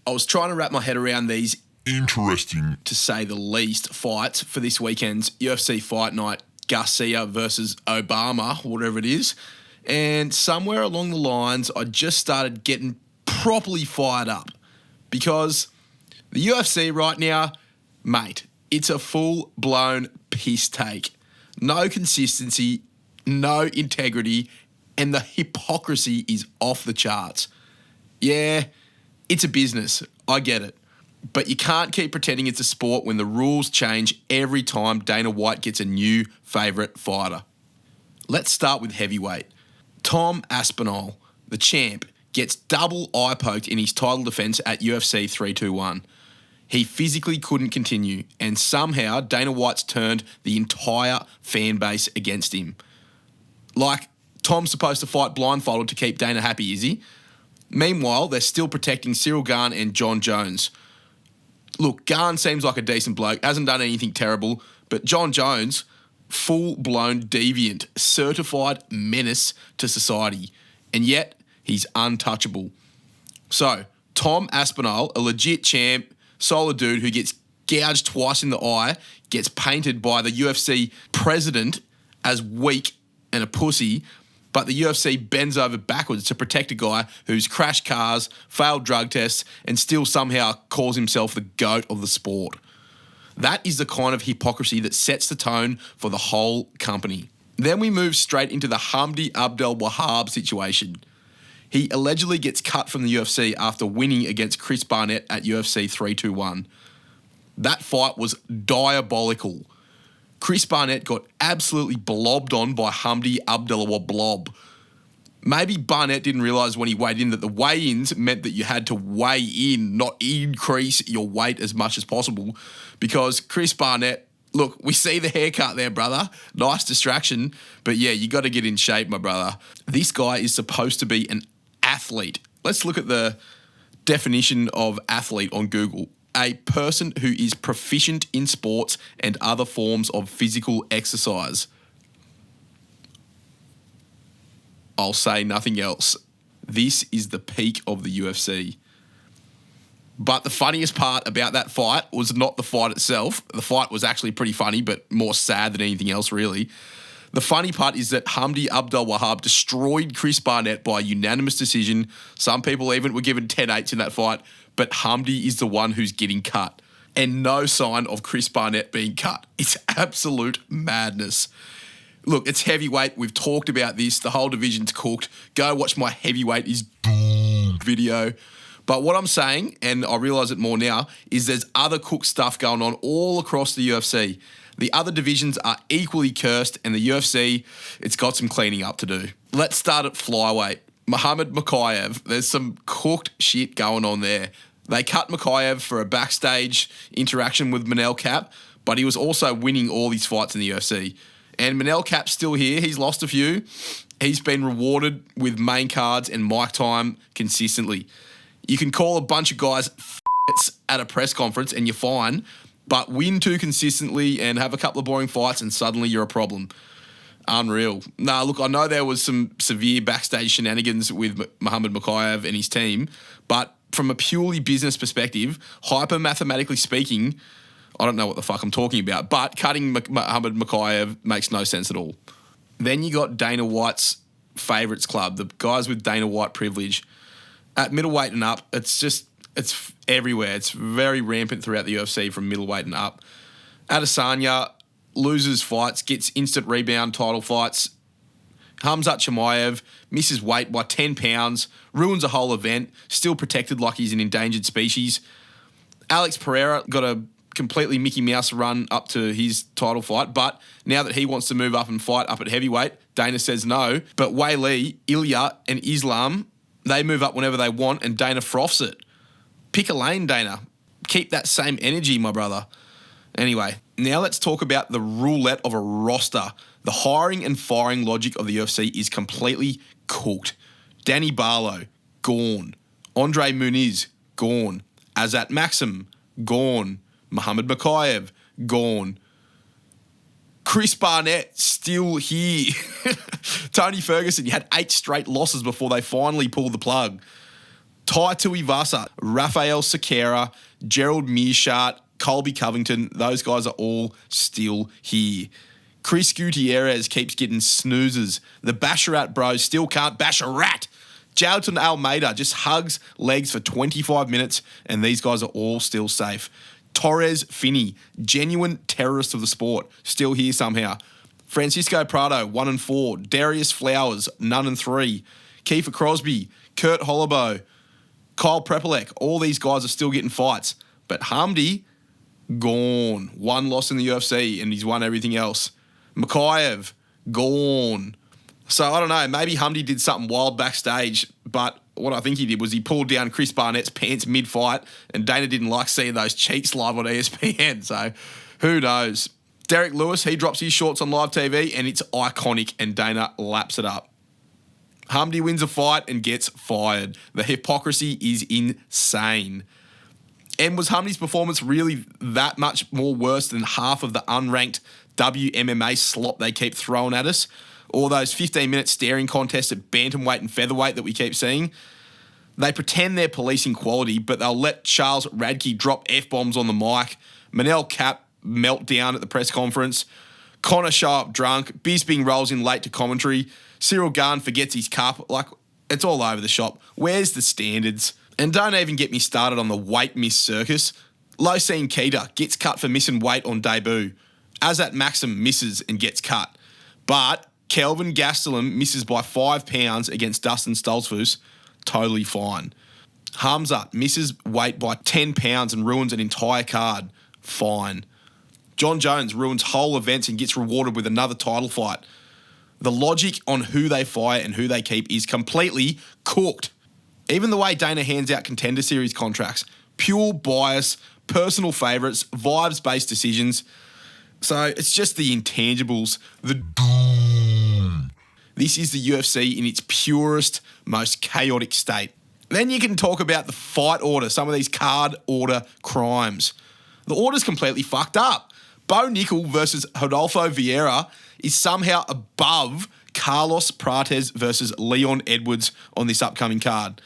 I was trying to wrap my head around these interesting, to say the least, fights for this weekend's UFC Fight Night, Garcia versus Obama, whatever it is. And somewhere along the lines, I just started getting properly fired up because the UFC right now, mate, it's a full-blown piss take. No consistency, no integrity, and the hypocrisy is off the charts. Yeah, it's a business. I get it. But you can't keep pretending it's a sport when the rules change every time Dana White gets a new favourite fighter. Let's start with heavyweight. Tom Aspinall, the champ, gets double eye poked in his title defence at UFC 321. He physically couldn't continue, and somehow Dana White's turned the entire fan base against him. Like, Tom's supposed to fight blindfolded to keep Dana happy, is he? Meanwhile, they're still protecting Cyril Gane and John Jones. Look, Gane seems like a decent bloke, hasn't done anything terrible, but John Jones, full-blown deviant, certified menace to society, and yet he's untouchable. So, Tom Aspinall, a legit champ, solid dude who gets gouged twice in the eye, gets painted by the UFC president as weak and a pussy, but the UFC bends over backwards to protect a guy who's crashed cars, failed drug tests, and still somehow calls himself the GOAT of the sport. That is the kind of hypocrisy that sets the tone for the whole company. Then we move straight into the Hamdy Abdelwahab situation. He allegedly gets cut from the UFC after winning against Chris Barnett at UFC 321. That fight was diabolical. Chris Barnett got absolutely blobbed on by Hamdy Abdelwahab. Maybe Barnett didn't realise when he weighed in that the weigh-ins meant that you had to weigh in, not increase your weight as much as possible, because Chris Barnett, look, we see the haircut there, brother. Nice distraction, but yeah, you got to get in shape, my brother. This guy is supposed to be an athlete. Let's look at the definition of athlete on Google. A person who is proficient in sports and other forms of physical exercise. I'll say nothing else. This is the peak of the UFC. But the funniest part about that fight was not the fight itself. The fight was actually pretty funny, but more sad than anything else, really. The funny part is that Hamdy Abdelwahab destroyed Chris Barnett by unanimous decision. Some people even were given 10-8s in that fight, but Hamdy is the one who's getting cut. And no sign of Chris Barnett being cut. It's absolute madness. Look, it's heavyweight. We've talked about this. The whole division's cooked. Go watch my heavyweight is video. But what I'm saying, and I realise it more now, is there's other cooked stuff going on all across the UFC. The other divisions are equally cursed, and the UFC, it's got some cleaning up to do. Let's start at Flyweight. Muhammad Mokaev, there's some cooked shit going on there. They cut Mokaev for a backstage interaction with Manel Cap, but he was also winning all his fights in the UFC. And Manel Cap's still here. He's lost a few. He's been rewarded with main cards and mic time consistently. You can call a bunch of guys at a press conference and you're fine, but win too consistently and have a couple of boring fights and suddenly you're a problem. Unreal. Nah, look, I know there was some severe backstage shenanigans with Muhammad Mokaev and his team, but from a purely business perspective, hyper-mathematically speaking, I don't know what the fuck I'm talking about, but cutting Muhammad Mokaev makes no sense at all. Then you got Dana White's favourites club, the guys with Dana White privilege. At middleweight and up, it's everywhere. It's very rampant throughout the UFC from middleweight and up. Adesanya loses fights, gets instant rebound title fights. Khamzat Chimaev misses weight by 10 pounds, ruins a whole event, still protected like he's an endangered species. Alex Pereira got a completely Mickey Mouse run up to his title fight, but now that he wants to move up and fight up at heavyweight, Dana says no. But Wei Lee, Ilya and Islam, they move up whenever they want and Dana froths it. Pick a lane, Dana. Keep that same energy, my brother. Anyway, now let's talk about the roulette of a roster. The hiring and firing logic of the UFC is completely cooked. Danny Barlow, gone. Andre Muniz, gone. Azat Maxim, gone. Muhammad Mokaev, gone. Chris Barnett, still here. Tony Ferguson, you had 8 straight losses before they finally pulled the plug. Tai Tuivasa, Rafael Sequeira, Gerald Meerschaert, Colby Covington, those guys are all still here. Chris Gutierrez keeps getting snoozes. The Basharat bros still can't bash a rat. Jalton Almeida just hugs legs for 25 minutes, and these guys are all still safe. Torres Finney, genuine terrorist of the sport, still here somehow. Francisco Prado, 1-4. Darius Flowers, 0-3. Kiefer Crosby, Kurt Holloway, Kyle Prepelec, all these guys are still getting fights. But Hamdy, gone. One loss in the UFC, and he's won everything else. Makayev, gone. So I don't know, maybe Hamdy did something wild backstage, but what I think he did was he pulled down Chris Barnett's pants mid-fight, and Dana didn't like seeing those cheeks live on ESPN, so who knows. Derek Lewis, he drops his shorts on live TV, and it's iconic, and Dana laps it up. Hamdy wins a fight and gets fired. The hypocrisy is insane. And was Hamdy's performance really that much more worse than half of the unranked WMMA slop they keep throwing at us? Or those 15-minute staring contests at bantamweight and featherweight that we keep seeing? They pretend they're policing quality, but they'll let Charles Radke drop F-bombs on the mic, Manel Cap melt down at the press conference, Connor show up drunk, Bisping rolls in late to commentary, Cyril Gane forgets his cup. Like, it's all over the shop. Where's the standards? And don't even get me started on the weight miss circus. Losine Keita gets cut for missing weight on debut. Azat Maxim misses and gets cut. But Kelvin Gastelum misses by 5 pounds against Dustin Stoltzfus. Totally fine. Hamzat misses weight by 10 pounds and ruins an entire card. Fine. John Jones ruins whole events and gets rewarded with another title fight. The logic on who they fire and who they keep is completely cooked. Even the way Dana hands out contender series contracts, pure bias, personal favourites, vibes-based decisions. So it's just the intangibles. This is the UFC in its purest, most chaotic state. Then you can talk about the fight order, some of these card order crimes. The order's completely fucked up. Bo Nickel versus Rodolfo Vieira is somehow above Carlos Prates versus Leon Edwards on this upcoming card.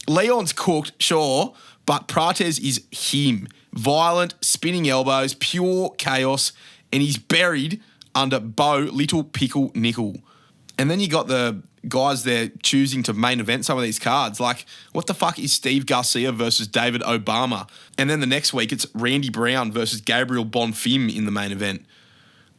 Leon's cooked, sure, but Prates is him. Violent, spinning elbows, pure chaos, and he's buried under Bo Little Pickle Nickel. And then you got the guys there choosing to main event some of these cards. Like, what the fuck is Steve Garcia versus David Obama? And then the next week, it's Randy Brown versus Gabriel Bonfim in the main event.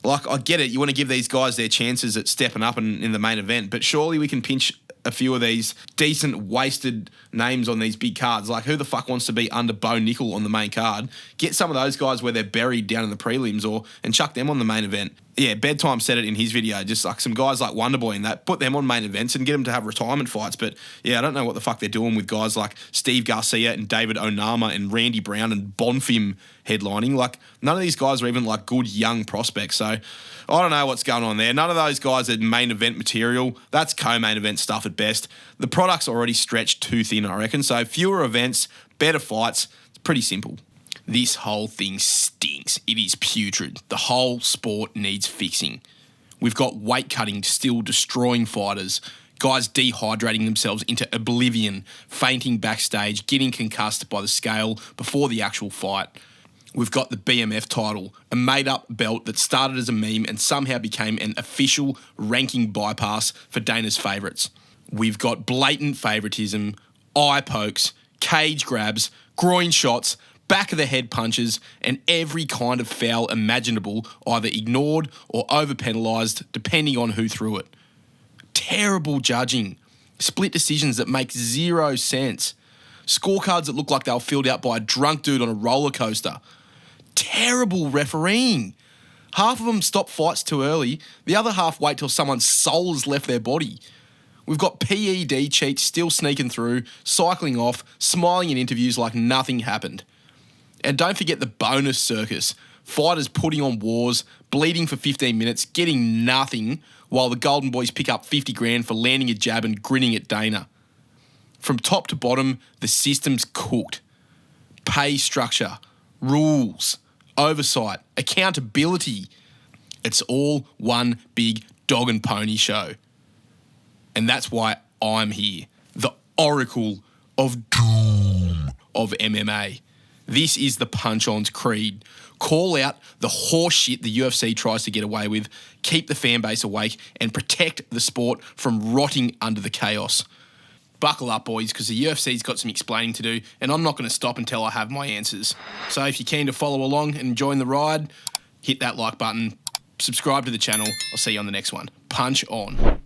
Like, I get it. You want to give these guys their chances at stepping up in the main event, but surely we can pinch a few of these decent wasted names on these big cards. Like, who the fuck wants to be under Bo Nickel on the main card? Get some of those guys where they're buried down in the prelims and chuck them on the main event. Yeah, Bedtime said it in his video, just like some guys like Wonderboy and that, put them on main events and get them to have retirement fights. But yeah, I don't know what the fuck they're doing with guys like Steve Garcia and David Onama and Randy Brown and Bonfim headlining. Like, none of these guys are even like good young prospects. So I don't know what's going on there. None of those guys are main event material. That's co-main event stuff at best. The product's already stretched too thin, I reckon. So fewer events, better fights. It's pretty simple. This whole thing stinks. It is putrid. The whole sport needs fixing. We've got weight cutting still destroying fighters, guys dehydrating themselves into oblivion, fainting backstage, getting concussed by the scale before the actual fight. We've got the BMF title, a made-up belt that started as a meme and somehow became an official ranking bypass for Dana's favourites. We've got blatant favouritism, eye pokes, cage grabs, groin shots, back of the head punches, and every kind of foul imaginable either ignored or over-penalised depending on who threw it. Terrible judging. Split decisions that make zero sense. Scorecards that look like they were filled out by a drunk dude on a roller coaster. Terrible refereeing. Half of them stop fights too early. The other half wait till someone's soul has left their body. We've got PED cheats still sneaking through, cycling off, smiling in interviews like nothing happened. And don't forget the bonus circus. Fighters putting on wars, bleeding for 15 minutes, getting nothing, while the Golden Boys pick up 50 grand for landing a jab and grinning at Dana. From top to bottom, the system's cooked. Pay structure, rules, oversight, accountability. It's all one big dog and pony show. And that's why I'm here. The oracle of doom of MMA. This is the Punch Ons Creed. Call out the horse shit the UFC tries to get away with, keep the fan base awake, and protect the sport from rotting under the chaos. Buckle up, boys, because the UFC's got some explaining to do, and I'm not going to stop until I have my answers. So if you're keen to follow along and join the ride, hit that like button, subscribe to the channel. I'll see you on the next one. Punch on.